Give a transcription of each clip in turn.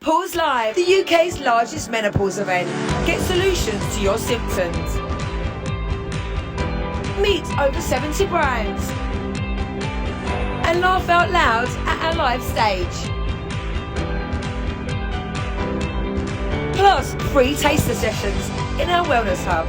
Pause Live, the UK's largest menopause event. Get solutions to your symptoms. Meet over 70 brands. And laugh out loud at our live stage. Plus, free taster sessions in our wellness hub.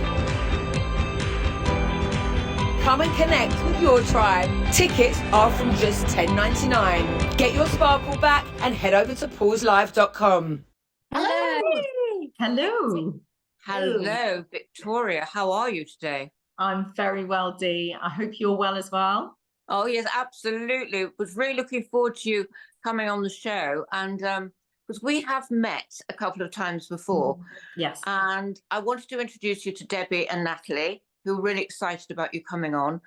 Come and connect with your tribe. Tickets are from just $10.99. Get your sparkle back and head over to pauselive.com. Hello. Hello. Hello, Victoria. How are you today? I'm very well, Dee. I hope you're well as well. Oh, yes, absolutely. Was really looking forward to you coming on the show. And because we have met a couple of times before. Yes. And I wanted to introduce you to Debbie and Natalie, who are really excited about you coming on.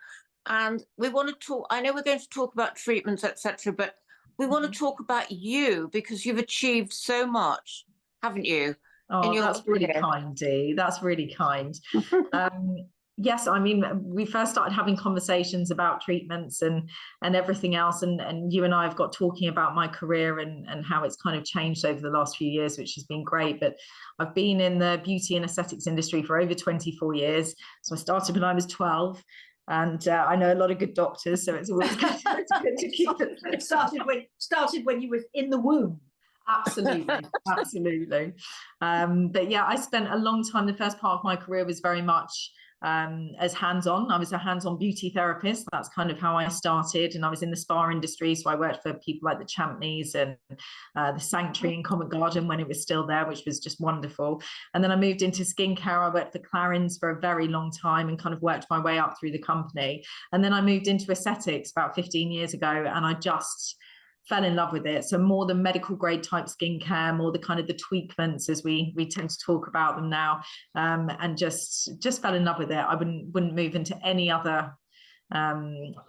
And we want to talk, I know we're going to talk about treatments, etc., but we want to talk about you because you've achieved so much, haven't you? Oh, that's really kind, Dee. That's really kind. Yes, I mean, we first started having conversations about treatments and everything else, and you and I have got talking about my career and how it's kind of changed over the last few years, which has been great. But I've been in the beauty and aesthetics industry for over 24 years. So I started when I was 12, and I know a lot of good doctors, so it's always good, to keep it. It started when you were in the womb. Absolutely, absolutely. But yeah, I spent a long time. The first part of my career was very much as hands-on. I was a hands-on beauty therapist. That's kind of how I started. And I was in the spa industry. So I worked for people like the Champneys and the Sanctuary in Covent Garden when it was still there, which was just wonderful. And then I moved into skincare. I worked for Clarins for a very long time and kind of worked my way up through the company. And then I moved into aesthetics about 15 years ago, and I just fell in love with it. So more the medical grade type skincare, more the kind of the tweakments as we tend to talk about them now, and just fell in love with it. I wouldn't move into any other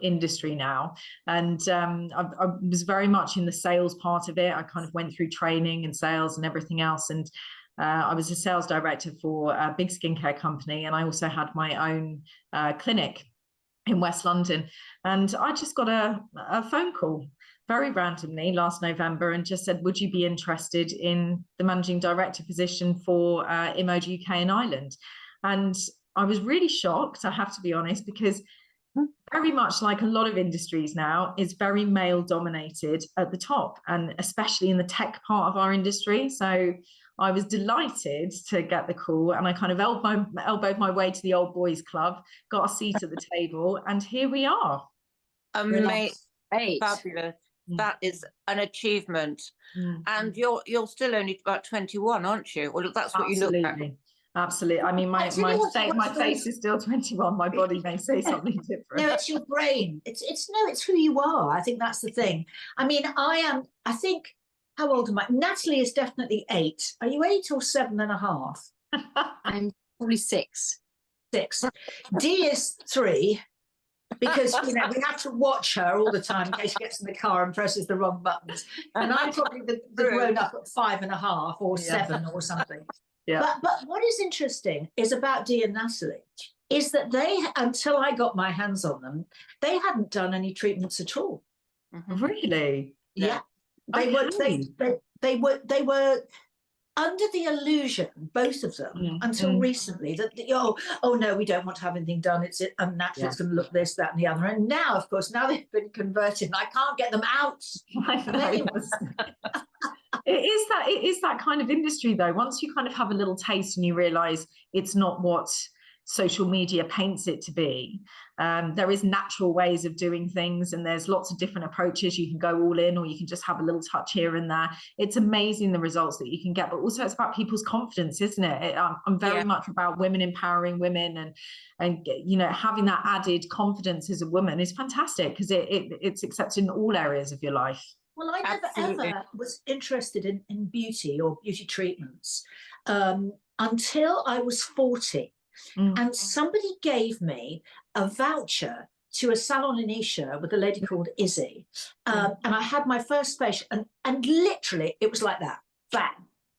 industry now. And I was very much in the sales part of it. I kind of went through training and sales and everything else. And I was a sales director for a big skincare company, and I also had my own clinic in West London. And I just got a phone call very randomly last November and just said, would you be interested in the managing director position for Immode UK and Ireland? And I was really shocked, I have to be honest, because very much like a lot of industries now, is very male dominated at the top, and especially in the tech part of our industry. So I was delighted to get the call, and I kind of elbowed my way to the old boys club, got a seat at the table, and here we are. Amazing. Fabulous. That is an achievement. And you're still only about 21, aren't you? Well, that's what Absolutely. You look like. Absolutely. I mean, my face is still 21. My body may say something different. No, it's your brain. It's who you are. I think that's the thing. I mean, I think, how old am I? Natalie is definitely 8. Are you 8 or 7.5? I'm probably 6. 6. Dee is 3. Because we have to watch her all the time in case she gets in the car and presses the wrong buttons. And I'm probably the grown up at 5.5 or 7 or something. Yeah. But what is interesting is about Dee and Natalie is that they, until I got my hands on them, they hadn't done any treatments at all. Really? Yeah. They were under the illusion, both of them, until recently, that oh no, we don't want to have anything done. It's unnatural. It's going to look this, that, and the other. And now, of course, now they've been converted, and I can't get them out. It is that kind of industry, though. Once you kind of have a little taste and you realise it's not what social media paints it to be. There is natural ways of doing things, and there's lots of different approaches. You can go all in, or you can just have a little touch here and there. It's amazing the results that you can get, but also it's about people's confidence, isn't it? I'm very much about women empowering women, and having that added confidence as a woman is fantastic because it's accepted in all areas of your life. Well, I never ever was interested in beauty or beauty treatments until I was 40. And somebody gave me a voucher to a salon in Isha with a lady called Izzy. And I had my first facial, and literally it was like that, bang.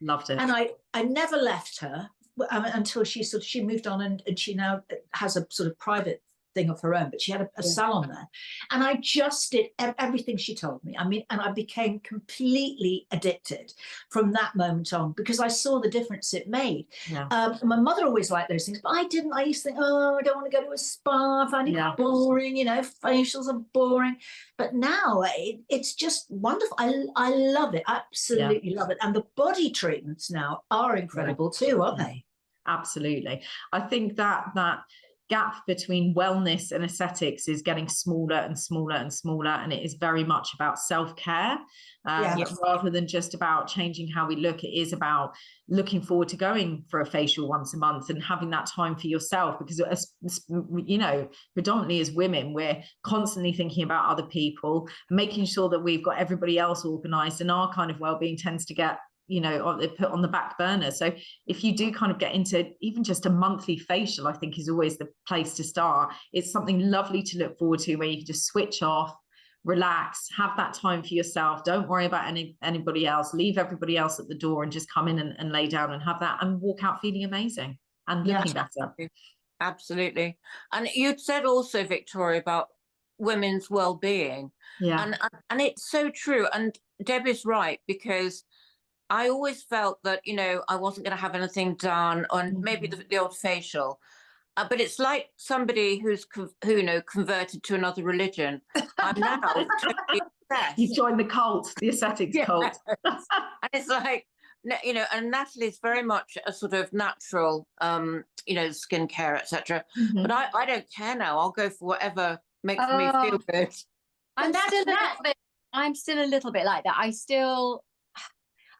Loved it. And I never left her until she moved on, and she now has a sort of private thing of her own, but she had a salon there. And I just did everything she told me. I mean, and I became completely addicted from that moment on, because I saw the difference it made. My mother always liked those things, but I didn't. I used to think, oh, I don't want to go to a spa. I find it boring, you know, facials are boring. But now it's just wonderful. I love it. Absolutely love it. And the body treatments now are incredible too, aren't they? Absolutely. I think that gap between wellness and aesthetics is getting smaller and smaller and smaller, and it is very much about self-care rather than just about changing how we look. It is about looking forward to going for a facial once a month and having that time for yourself, because you know, predominantly as women, we're constantly thinking about other people, making sure that we've got everybody else organized, and our kind of well-being tends to get, you know, put on the back burner. So if you do kind of get into even just a monthly facial, I think is always the place to start. It's something lovely to look forward to, where you can just switch off, relax, have that time for yourself. Don't worry about anybody else. Leave everybody else at the door and just come in and lay down and have that, and walk out feeling amazing and looking better. Absolutely. And you'd said also, Victoria, about women's well-being. And it's so true. And Debbie's right, because I always felt that, you know, I wasn't going to have anything done, on maybe the odd facial. But it's like somebody who, you know, converted to another religion. I'm now totally obsessed. You've joined the cult, the aesthetics cult. And it's like, you know, and Natalie's very much a sort of natural, you know, skincare, etc. But I don't care now. I'll go for whatever makes me feel good. I'm still a little bit like that.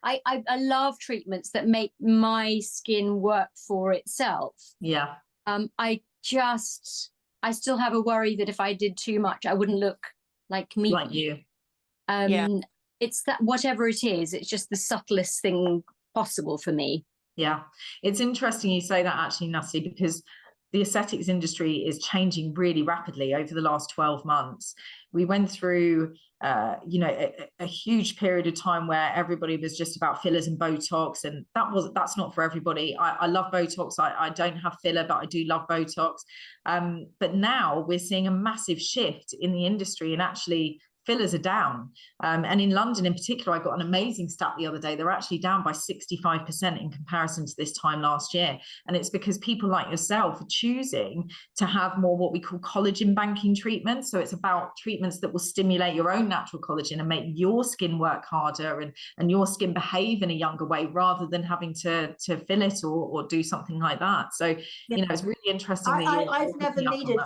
I love treatments that make my skin work for itself. I still have a worry that if I did too much, I wouldn't look like me. Like you. It's that whatever it is, it's just the subtlest thing possible for me. Yeah, it's interesting you say that, actually, Natalie, because the aesthetics industry is changing really rapidly over the last 12 months. We went through you know, a huge period of time where everybody was just about fillers and Botox, and that's not for everybody. I love Botox. I don't have filler, but I do love Botox. But now we're seeing a massive shift in the industry, and actually fillers are down. And in London in particular, I got an amazing stat the other day. They're actually down by 65% in comparison to this time last year. And it's because people like yourself are choosing to have more what we call collagen banking treatments. So it's about treatments that will stimulate your own natural collagen and make your skin work harder and your skin behave in a younger way, rather than having to fill it or do something like that. So, you know, it's really interesting. I've never needed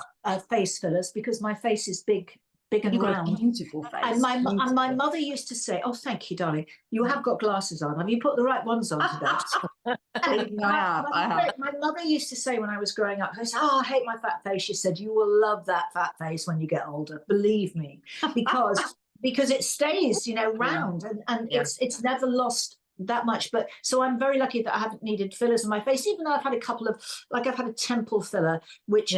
face fillers because my face is big and round. Beautiful face. And my mother used to say, "Oh, thank you, darling. You have got glasses on. Have you put the right ones on today?" I have. My mother used to say when I was growing up, I said, "Oh, I hate my fat face." She said, "You will love that fat face when you get older. Believe me, because it stays, you know, round and it's never lost that much." But so I'm very lucky that I haven't needed fillers in my face, even though I've had a couple of, like I've had a temple filler, which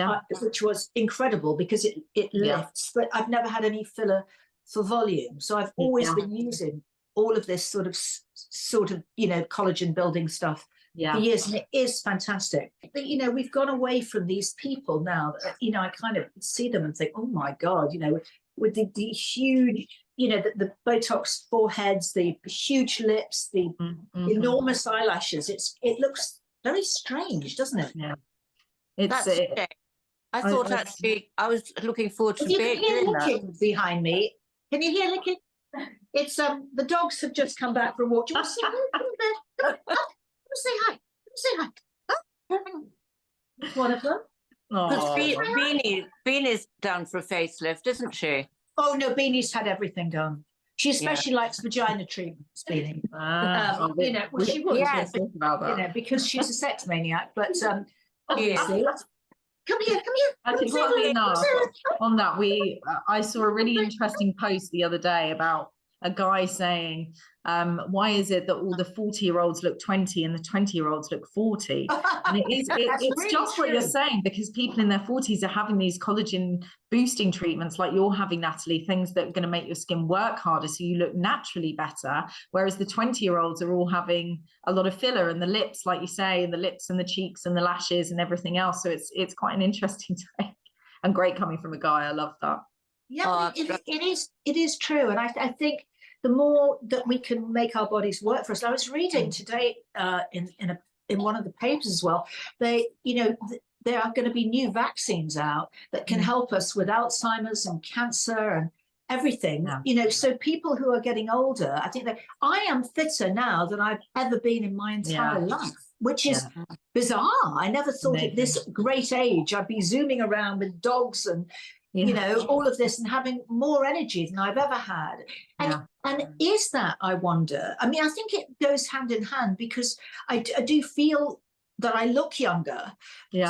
was incredible because it lifts, but I've never had any filler for volume. So I've always been using all of this sort of, you know, collagen building stuff for years, and it is fantastic. But, you know, we've gone away from these people now that, you know, I kind of see them and think, oh my God, you know, with the huge, you know, the Botox foreheads, the huge lips, the enormous eyelashes. It looks very strange, doesn't it? Yeah. I thought actually I was looking forward to you can hear doing licking that. behind me. Can you hear licking? It's the dogs have just come back for a walk. Do you want to say hi? Say hi. One of them. Because Beanie's down for a facelift, isn't she? Oh no, Beanie's had everything done. She especially likes vagina treatments, Beanie. You know, well, she would, you know, because she's a sex maniac. But obviously, come here. Actually, funnily enough, on that, I saw a really interesting post the other day about a guy saying, why is it that all the 40-year-olds look 20 and the 20-year-olds look 40? And it's really just true. what you're saying, because people in their 40s are having these collagen boosting treatments like you're having, Natalie, things that are going to make your skin work harder so you look naturally better, whereas the 20-year-olds are all having a lot of filler, and the lips, like you say, and the lips and the cheeks and the lashes and everything else. So it's quite an interesting take. and great coming from a guy. I love that. Yeah, it is true. And I think the more that we can make our bodies work for us. I was reading today in one of the papers as well, there are going to be new vaccines out that can help us with Alzheimer's and cancer and everything. So people who are getting older, I think that I am fitter now than I've ever been in my entire life, which is bizarre. I never thought at this great age I'd be zooming around with dogs and all of this and having more energy than I've ever had. And is that, I wonder, I mean, I think it goes hand in hand, because I do feel that I look younger,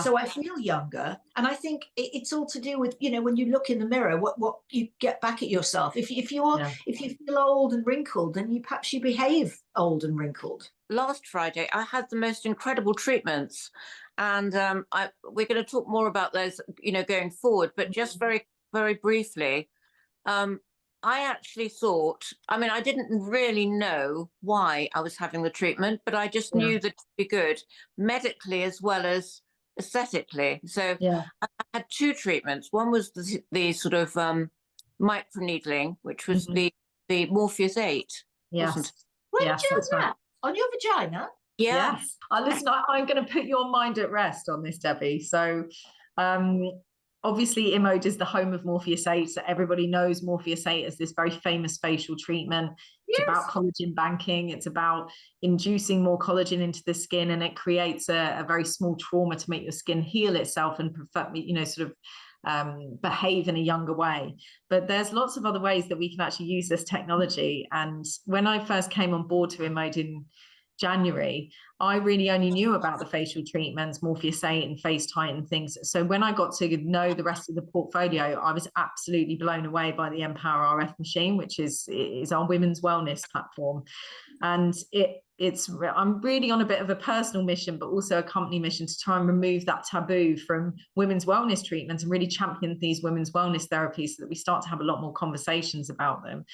so I feel younger, and I think it's all to do with when you look in the mirror, what you get back at yourself. If you feel old and wrinkled, then perhaps you behave old and wrinkled. Last Friday, I had the most incredible treatments, and we're going to talk more about those, going forward. But just very, very briefly, I actually thought, I mean, I didn't really know why I was having the treatment, but I just knew that it'd be good medically as well as aesthetically. So I had two treatments. One was the sort of microneedling, which was the Morpheus 8. Yes. Where did you have that? On your vagina? Yes. Listen, I'm going to put your mind at rest on this, Debbie. So obviously Immode is the home of Morpheus 8, so everybody knows Morpheus 8 as this very famous facial treatment. It's about collagen banking. It's about inducing more collagen into the skin, and it creates a very small trauma to make your skin heal itself and behave in a younger way. But there's lots of other ways that we can actually use this technology. And when I first came on board to Immode in January, I really only knew about the facial treatments, Morpheus 8 and Face Tight and things. So when I got to know the rest of the portfolio, I was absolutely blown away by the Empower RF machine, which is our women's wellness platform. And I'm really on a bit of a personal mission, but also a company mission, to try and remove that taboo from women's wellness treatments and really champion these women's wellness therapies, so that we start to have a lot more conversations about them.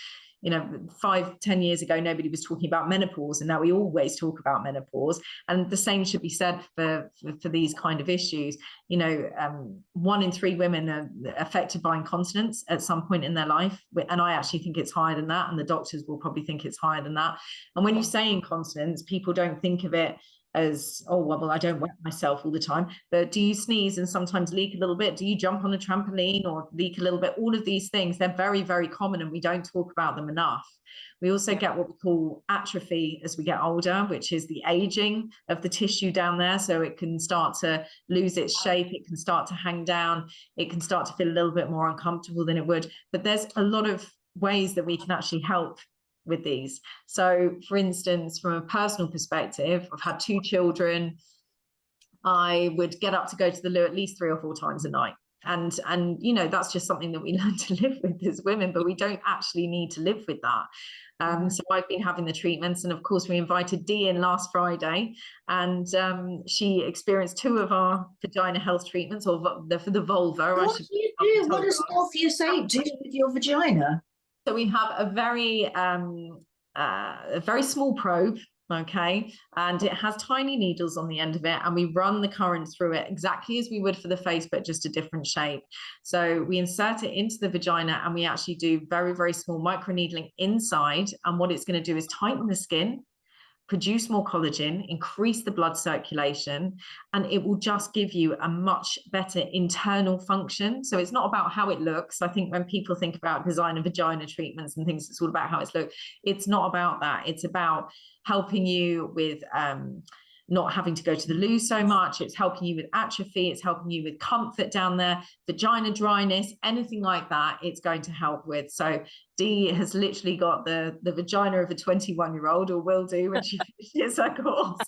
5-10 years ago, nobody was talking about menopause, and now we always talk about menopause. And the same should be said for these kind of issues. 1 in 3 women are affected by incontinence at some point in their life, and I actually think it's higher than that, and the doctors will probably think it's higher than that. And when you say incontinence, people don't think of it as, oh, well, I don't wet myself all the time. But do you sneeze and sometimes leak a little bit? Do you jump on a trampoline or leak a little bit? All of these things, they're very, very common, and we don't talk about them enough. We also get what we call atrophy as we get older, which is the aging of the tissue down there. So it can start to lose its shape. It can start to hang down. It can start to feel a little bit more uncomfortable than it would. But there's a lot of ways that we can actually help with these. So for instance, from a personal perspective, I've had 2 children. I would get up to go to the loo at least 3 or 4 times a night. And that's just something that we learn to live with as women, but we don't actually need to live with that. So I've been having the treatments, and of course we invited Dee in last Friday, and she experienced 2 of our vagina health treatments, or for the vulva. What do you do? What does Morpheus 8 do with your vagina? So we have a very small probe, okay, and it has tiny needles on the end of it, and we run the current through it exactly as we would for the face, but just a different shape. So we insert it into the vagina, and we actually do very, very small microneedling inside, and what it's going to do is tighten the skin, produce more collagen, increase the blood circulation, and it will just give you a much better internal function. So it's not about how it looks. I think when people think about designer vagina treatments and things, it's all about how it's looked. It's not about that. It's about helping you with not having to go to the loo so much. It's helping you with atrophy. It's helping you with comfort down there, vagina dryness, anything like that, it's going to help with. So Dee has literally got the vagina of a 21-year-old, or will do when she finishes her course.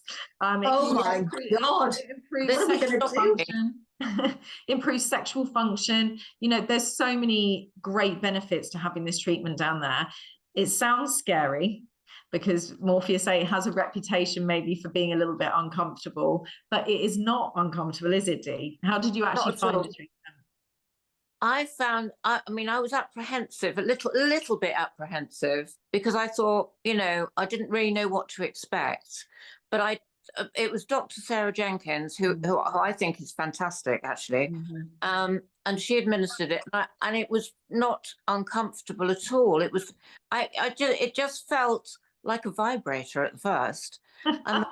Oh my God. Improves sexual function. There's so many great benefits to having this treatment down there. It sounds scary, because Morpheus 8 has a reputation maybe for being a little bit uncomfortable, but it is not uncomfortable, is it, Dee? How did you actually find the treatment? I was apprehensive, a little bit apprehensive, because I thought, I didn't really know what to expect. But it was Dr. Sarah Jenkins, who I think is fantastic, actually. And she administered it, and it was not uncomfortable at all. It was, it just felt like a vibrator at first. And,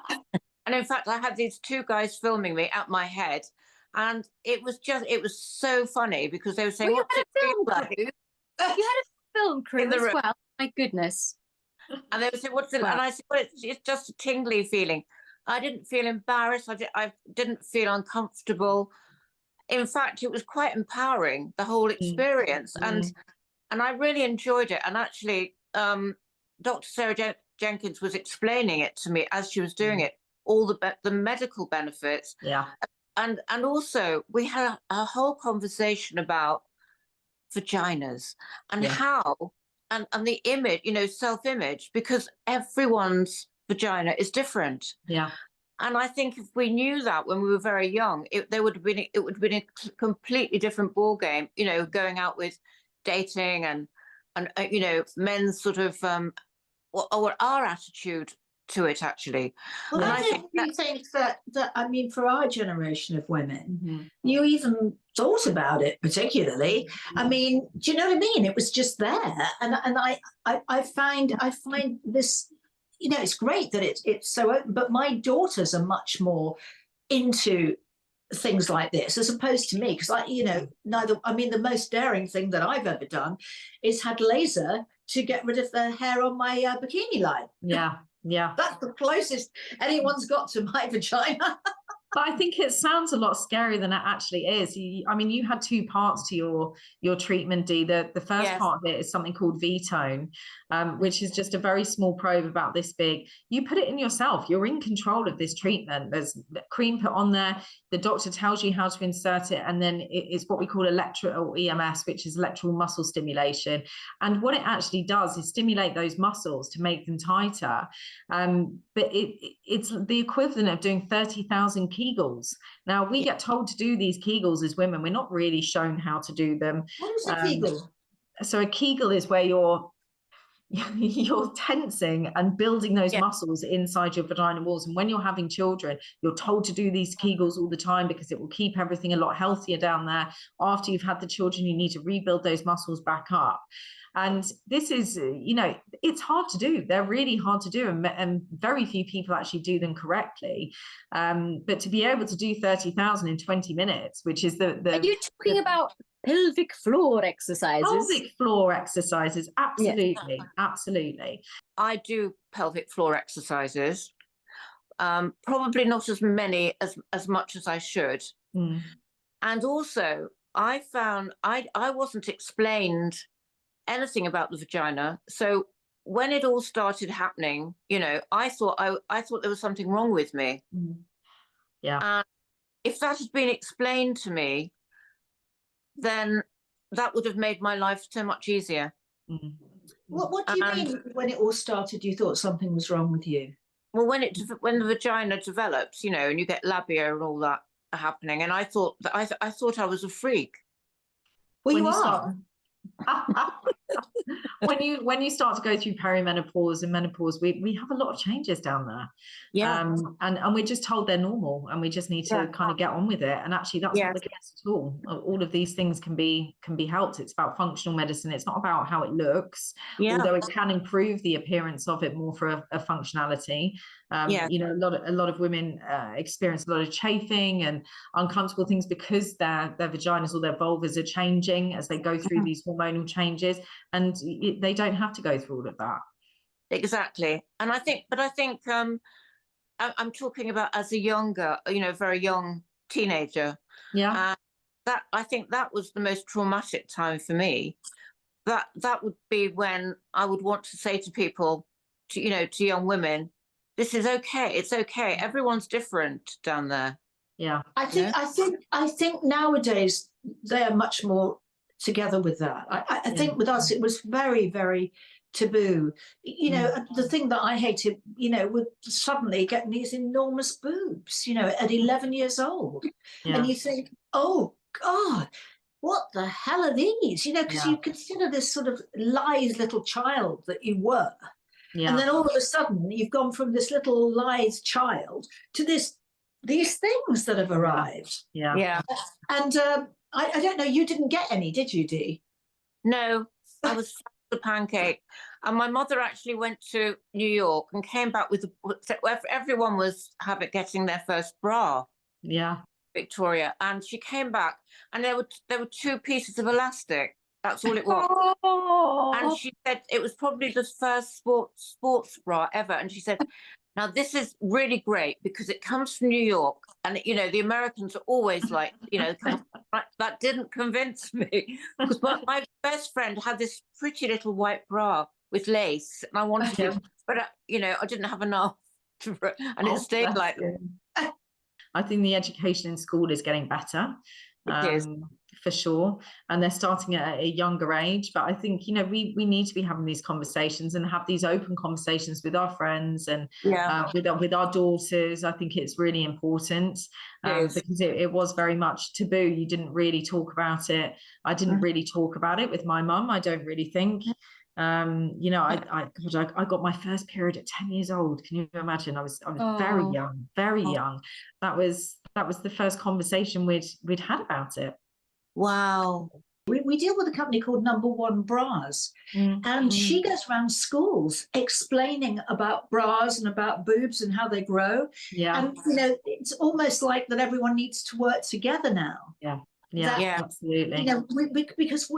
and in fact, I had these two guys filming me at my head, and it was so funny because they were saying, "What's it feel like?" You had a film crew as well. My goodness. And they would say, "What's it?" And I said, "Well, it's just a tingly feeling." I didn't feel embarrassed. I didn't feel uncomfortable. In fact, it was quite empowering, the whole experience, and I really enjoyed it. And actually, Dr. Sarah Jenkins was explaining it to me as she was doing it, all the medical benefits. Yeah. And also, we had a whole conversation about vaginas and how and the image, self-image, because everyone's vagina is different. Yeah. And I think if we knew that when we were very young, it would have been a completely different ball game, going out with dating and men's sort of or our attitude to it, actually. Well, And I don't think that I mean, for our generation of women, you even thought about it particularly. I mean, do you know what I mean? It was just there, and I find this. It's great that it's so open, but my daughters are much more into things like this as opposed to me, because the most daring thing that I've ever done is had laser to get rid of the hair on my bikini line. Yeah. That's the closest anyone's got to my vagina. But I think it sounds a lot scarier than it actually is. You had two parts to your treatment, Dee. The first part of it is something called V-Tone, which is just a very small probe about this big. You put it in yourself. You're in control of this treatment. There's cream put on there. The doctor tells you how to insert it, and then it's what we call electrical EMS, which is electrical muscle stimulation. And what it actually does is stimulate those muscles to make them tighter. But it's the equivalent of doing 30,000 Kegels. Now, we get told to do these Kegels as women. We're not really shown how to do them. What is a Kegel? So a Kegel is where you're tensing and building those muscles inside your vaginal walls. And when you're having children, you're told to do these Kegels all the time because it will keep everything a lot healthier down there. After you've had the children, you need to rebuild those muscles back up. And this is, it's hard to do. They're really hard to do, and very few people actually do them correctly. But to be able to do 30,000 in 20 minutes, which is the Are you talking about pelvic floor exercises? Pelvic floor exercises, absolutely, absolutely. I do pelvic floor exercises, probably not as many as much as I should. And also, I found I wasn't explained anything about the vagina. So when it all started happening, I thought there was something wrong with me. And if that had been explained to me, then that would have made my life so much easier. What do you mean when it all started, you thought something was wrong with you? Well, when the vagina develops, and you get labia and all that happening, and I thought I was a freak. Well, you are. when you start to go through perimenopause and menopause, we have a lot of changes down there, and we're just told they're normal, and we just need to kind of get on with it. And actually, that's not the case at all. All of these things can be helped. It's about functional medicine. It's not about how it looks, although it can improve the appearance of it more for a functionality. A lot of women experience a lot of chafing and uncomfortable things because their vaginas or their vulvas are changing as they go through these hormonal changes, and they don't have to go through all of that. Exactly. And I think I'm talking about as a younger, very young teenager. That I think that was the most traumatic time for me. That would be when I would want to say to people, to young women, this is okay. It's okay. Everyone's different down there. I think nowadays they are much more together with that. I think with us it was very, very taboo. The thing that I hated, would suddenly get these enormous boobs, at 11 years old. And you think, oh God, what the hell are these? Because you consider this sort of lithe little child that you were. Yeah. And then all of a sudden, you've gone from this little lithe child to these things that have arrived. Yeah. Yeah. And I don't know, you didn't get any, did you, Dee? No, I was the pancake. And my mother actually went to New York and came back with everyone was getting their first bra. Yeah. Victoria, and she came back, and there were 2 pieces of elastic. That's all it was. And she said it was probably the first sports bra ever. And she said, now this is really great because it comes from New York, and you know the Americans are always like, you know, that didn't convince me because my best friend had this pretty little white bra with lace, and I wanted it, but you know I didn't have enough, and it stayed like that. I think the education in school is getting better, for sure, and they're starting at a younger age. But I think, you know, we need to be having these conversations and have these open conversations with our friends and with our daughters. I think it's really important because it was very much taboo. You didn't really talk about it. I didn't really talk about it with my mum. I don't really think. You know, I got my first period at 10 years old. Can you imagine? I was very young. That was the first conversation we'd had about it. Wow. We deal with a company called Number One Bras, and she goes around schools explaining about bras and about boobs and how they grow. Yeah. And you know, it's almost like that everyone needs to work together now. Yeah, absolutely. You know, because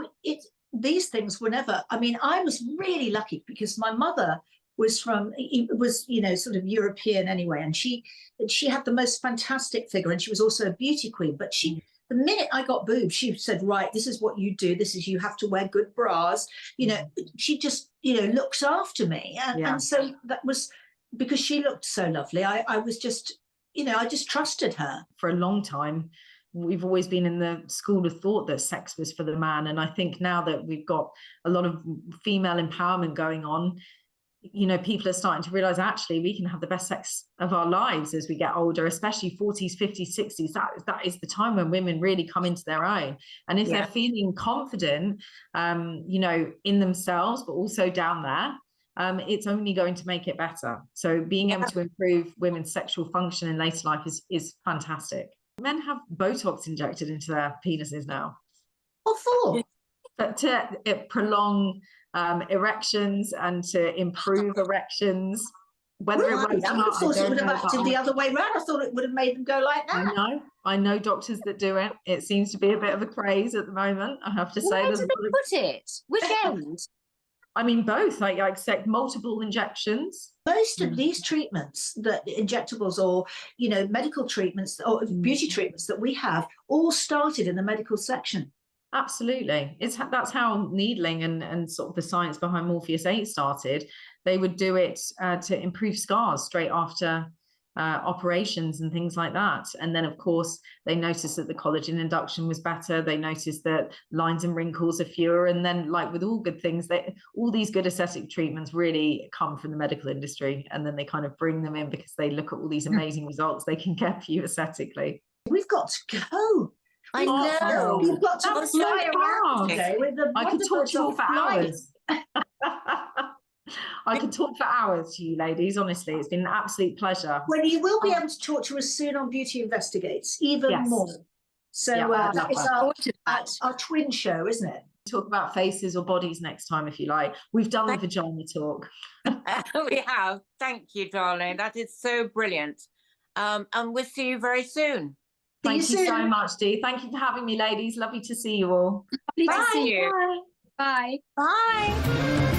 these things were never. I mean, I was really lucky because my mother was you know, sort of European anyway, and she had the most fantastic figure, and she was also a beauty queen. But the minute I got boobs, she said, right, this is what you do. You have to wear good bras. You know, she just, you know, looks after me. And so that was because she looked so lovely. I was just, you know, I just trusted her. For a long time, we've always been in the school of thought that sex was for the man. And I think now that we've got a lot of female empowerment going on, you know, people are starting to realize actually we can have the best sex of our lives as we get older, especially 40s, 50s, 60s. That is the time when women really come into their own. And if they're feeling confident, you know, in themselves, but also down there, it's only going to make it better. So being able to improve women's sexual function in later life is fantastic. Men have Botox injected into their penises now. What for? But to prolong erections and to improve erections. Whether it works or not, I thought it would have acted the other way around. I thought it would have made them go like that. I know doctors that do it. It seems to be a bit of a craze at the moment, I have to say. Where do they put it? Which end? I mean, both. I accept multiple injections. Most of these treatments, that injectables or, you know, medical treatments or beauty treatments that we have, all started in the medical section. Absolutely. That's how needling and sort of the science behind Morpheus 8 started. They would do it to improve scars straight after operations and things like that. And then, of course, they noticed that the collagen induction was better. They noticed that lines and wrinkles are fewer. And then, like with all good things, all these good aesthetic treatments really come from the medical industry. And then they kind of bring them in because they look at all these amazing results they can get for you aesthetically. We've got to go. I know. You've got to fly around today with the I could talk to you all for hours. I could talk for hours to you ladies, honestly. It's been an absolute pleasure. Well, you will be able to talk to us soon on Beauty Investigates, even more. So it's our twin show, isn't it? Talk about faces or bodies next time if you like. We've done the vagina talk. We have. Thank you, darling. That is so brilliant. And we'll see you very soon. Thank you so much, Dee. Thank you for having me, ladies. Lovely to see you all. Lovely to see you. Bye. Bye.